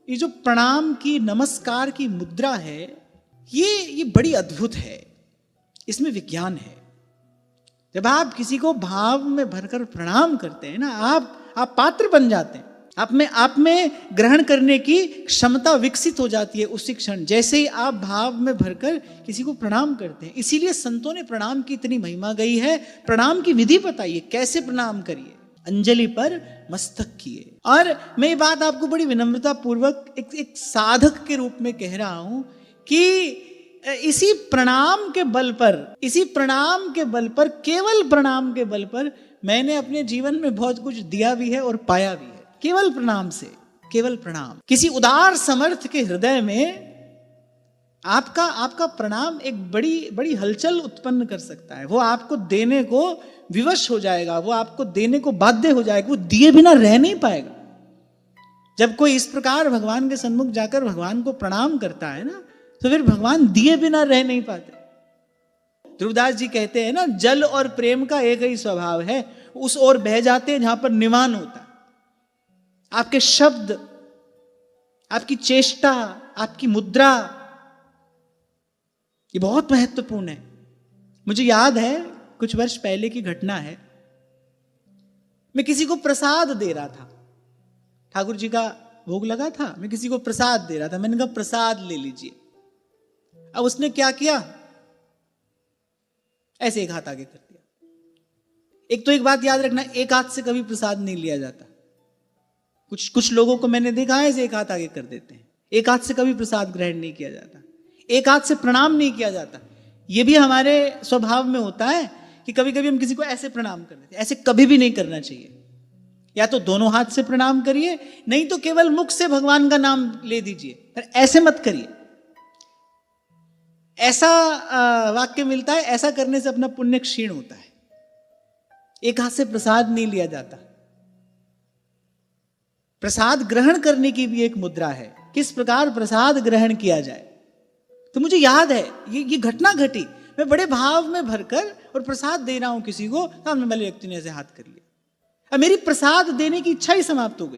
ये जो प्रणाम की, नमस्कार की मुद्रा है, ये बड़ी अद्भुत है। इसमें विज्ञान है। जब आप किसी को भाव में भरकर प्रणाम करते हैं ना, आप पात्र बन जाते हैं। आप में ग्रहण करने की क्षमता विकसित हो जाती है उसी क्षण, जैसे ही आप भाव में भरकर किसी को प्रणाम करते हैं। इसीलिए संतों ने प्रणाम की इतनी महिमा गई है। प्रणाम की विधि बताइए, कैसे प्रणाम करिए। अंजलि पर मस्तक किए। और मैं ये बात आपको बड़ी विनम्रता पूर्वक एक साधक के रूप में कह रहा हूं कि इसी प्रणाम के बल पर, केवल प्रणाम के बल पर मैंने अपने जीवन में बहुत कुछ दिया भी है और पाया भी है। केवल प्रणाम से, केवल प्रणाम। किसी उदार समर्थ के हृदय में आपका प्रणाम एक बड़ी हलचल उत्पन्न कर सकता है। वो आपको देने को विवश हो जाएगा, वो आपको देने को बाध्य हो जाएगा, वो दिए बिना रह नहीं पाएगा। जब कोई इस प्रकार भगवान के सन्मुख जाकर भगवान को प्रणाम करता है ना, तो फिर भगवान दिए बिना रह नहीं पाते। ध्रुवदास जी कहते हैं ना, जल और प्रेम का एक ही स्वभाव है, उस ओर बह जाते हैं जहां पर निवान होता है। आपके शब्द, आपकी चेष्टा, आपकी मुद्रा, ये बहुत महत्वपूर्ण है। मुझे याद है, कुछ वर्ष पहले की घटना है। मैं किसी को प्रसाद दे रहा था, ठाकुर जी का भोग लगा था, मैं किसी को प्रसाद दे रहा था। मैंने कहा प्रसाद ले लीजिए। अब उसने क्या किया, ऐसे एक हाथ आगे कर दिया। एक तो एक बात याद रखना, एक हाथ से कभी प्रसाद नहीं लिया जाता। कुछ लोगों को मैंने देखा है, ऐसे एक हाथ आगे कर देते हैं। एक हाथ से कभी प्रसाद ग्रहण नहीं किया जाता, एक हाथ से प्रणाम नहीं किया जाता। यह भी हमारे स्वभाव में होता है कि कभी कभी हम किसी को ऐसे प्रणाम कर देते हैं। ऐसे कभी भी नहीं करना चाहिए। या तो दोनों हाथ से प्रणाम करिए, नहीं तो केवल मुख से भगवान का नाम ले दीजिए, पर ऐसे मत करिए। ऐसा वाक्य मिलता है, ऐसा करने से अपना पुण्य क्षीण होता है। एक हाथ से प्रसाद नहीं लिया जाता। प्रसाद ग्रहण करने की भी एक मुद्रा है, किस प्रकार प्रसाद ग्रहण किया जाए। तो मुझे याद है ये घटना घटी। मैं बड़े भाव में भरकर और प्रसाद दे रहा हूं किसी को, सामने वाले व्यक्ति ने ऐसे हाथ कर लिया। अब मेरी प्रसाद देने की इच्छा ही समाप्त हो गई।